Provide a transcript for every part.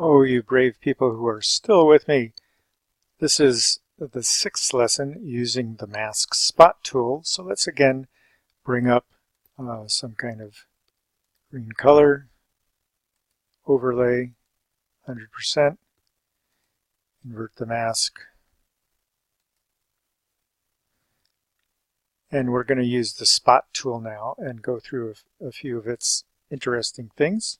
Oh, you brave people who are still with me. This is the 6th lesson using the mask spot tool. So let's again bring up some kind of green color, overlay, 100%, invert the mask. And we're going to use the spot tool now and go through a few of its interesting things.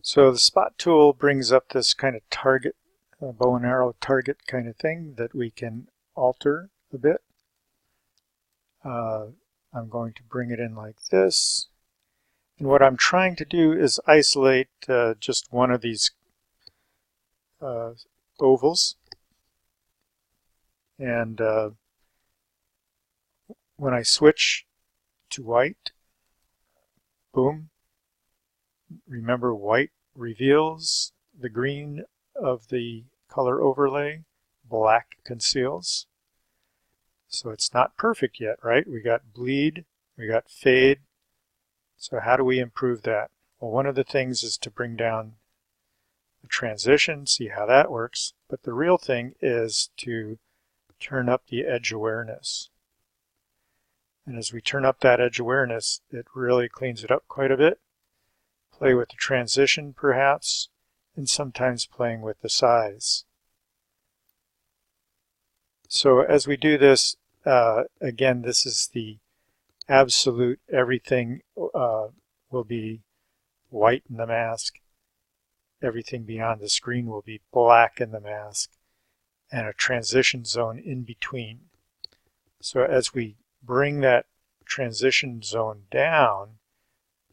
So the spot tool brings up this kind of target, bow and arrow target kind of thing that we can alter a bit. I'm going to bring it in like this. And what I'm trying to do is isolate just one of these ovals. And when I switch to white, boom, remember white reveals the green of the color overlay, black conceals. So it's not perfect yet, right? We got bleed, we got fade. So how do we improve that? Well, one of the things is to bring down the transition, see how that works. But the real thing is to turn up the edge awareness. And as we turn up that edge awareness, it really cleans it up quite a bit. Play with the transition perhaps, and sometimes playing with the size. So as we do this, again, this is the absolute everything will be white in the mask. Everything beyond the screen will be black in the mask, and a transition zone in between. So as we bring that transition zone down,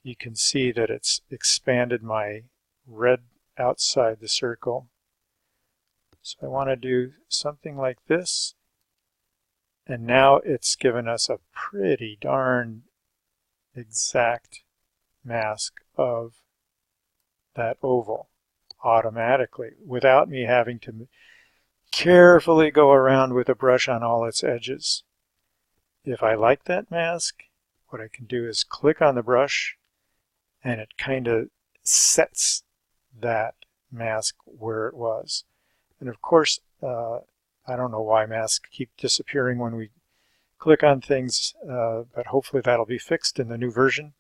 you can see that it's expanded my red outside the circle. So I want to do something like this. And now it's given us a pretty darn exact mask of that oval automatically without me having to carefully go around with a brush on all its edges. If I like that mask, what I can do is click on the brush and it kind of sets that mask where it was. And of course, I don't know why masks keep disappearing when we click on things, but hopefully that'll be fixed in the new version.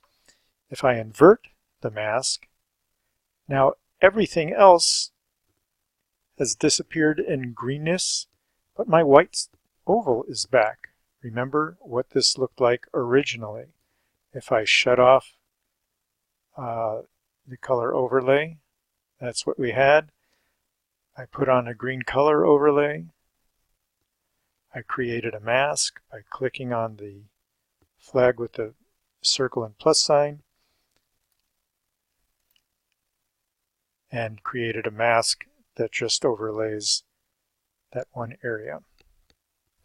If I invert the mask, now everything else has disappeared in greenness, but my white oval is back. Remember what this looked like originally. If I shut off the color overlay, that's what we had. I put on a green color overlay. I created a mask by clicking on the flag with the circle and plus sign and created a mask that just overlays that one area,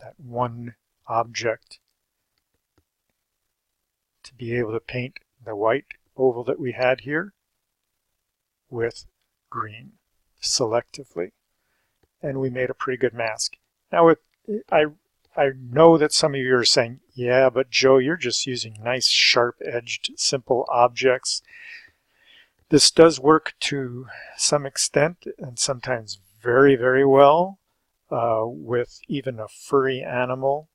that one object, to be able to paint the white oval that we had here with green selectively. And we made a pretty good mask. Now I know that some of you are saying, yeah, but Joe, you're just using nice sharp-edged simple objects. This does work to some extent and sometimes very, very well with even a furry animal.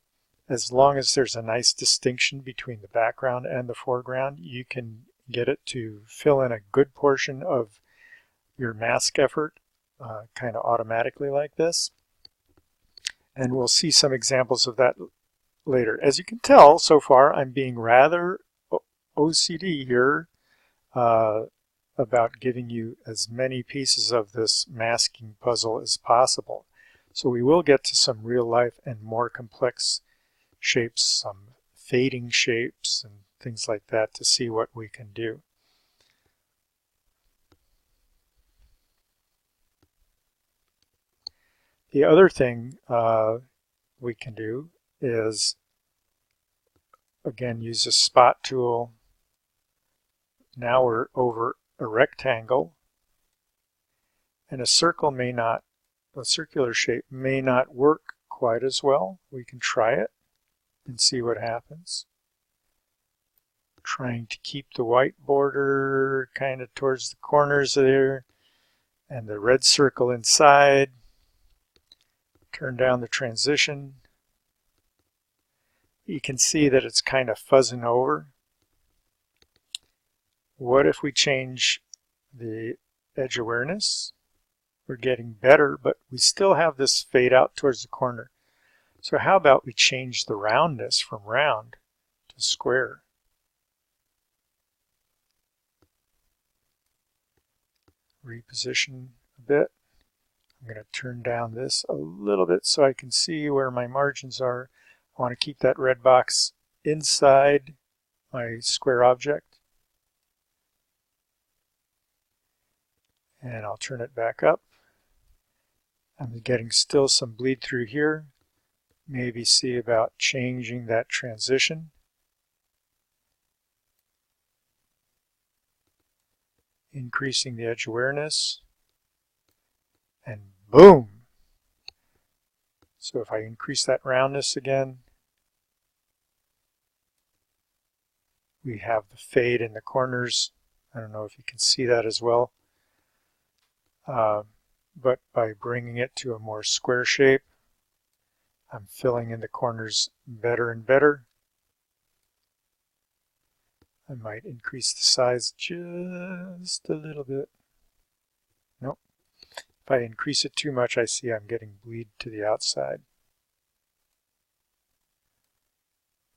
As long as there's a nice distinction between the background and the foreground, you can get it to fill in a good portion of your mask effort kind of automatically like this. And we'll see some examples of that later. As you can tell, so far I'm being rather OCD here about giving you as many pieces of this masking puzzle as possible. So we will get to some real life and more complex shapes, some fading shapes and things like that to see what we can do. The other thing we can do is, again, use a spot tool. Now we're over a rectangle, and a circular shape may not work quite as well. We can try it and see what happens. trying to keep the white border kind of towards the corners there and the red circle inside. Turn down the transition. You can see that it's kind of fuzzing over. What if we change the edge awareness? We're getting better, but we still have this fade out towards the corner. So how about we change the roundness from round to square? Reposition a bit. I'm going to turn down this a little bit so I can see where my margins are. I want to keep that red box inside my square object. And I'll turn it back up. I'm getting still some bleed through here. Maybe see about changing that transition. Increasing the edge awareness. And boom! So if I increase that roundness again, we have the fade in the corners. I don't know if you can see that as well. But by bringing it to a more square shape, I'm filling in the corners better and better. I might increase the size just a little bit. Nope. If I increase it too much, I see I'm getting bleed to the outside.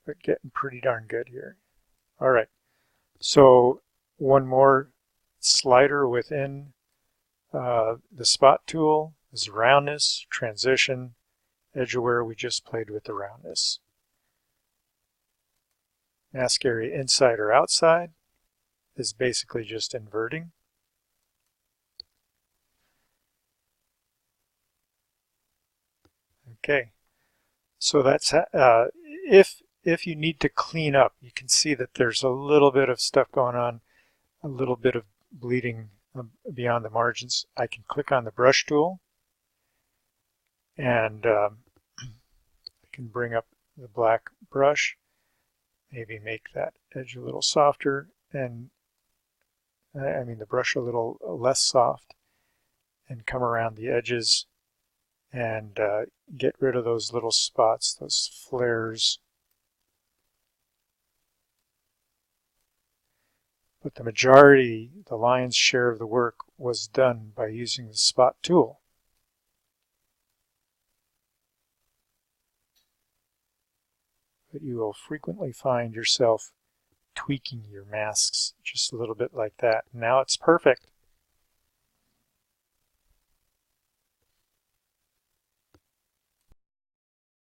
But getting pretty darn good here. All right. So one more slider within the spot tool is roundness, transition, edge aware. We just played with the roundness. Mask area inside or outside is basically just inverting. Okay, so that's if you need to clean up, you can see that there's a little bit of stuff going on, a little bit of bleeding beyond the margins. I can click on the brush tool and I can bring up the black brush, maybe make that edge a little softer, and the brush a little less soft, and come around the edges and get rid of those little spots, those flares. But the majority, the lion's share of the work was done by using the spot tool. But you will frequently find yourself tweaking your masks just a little bit like that. Now it's perfect.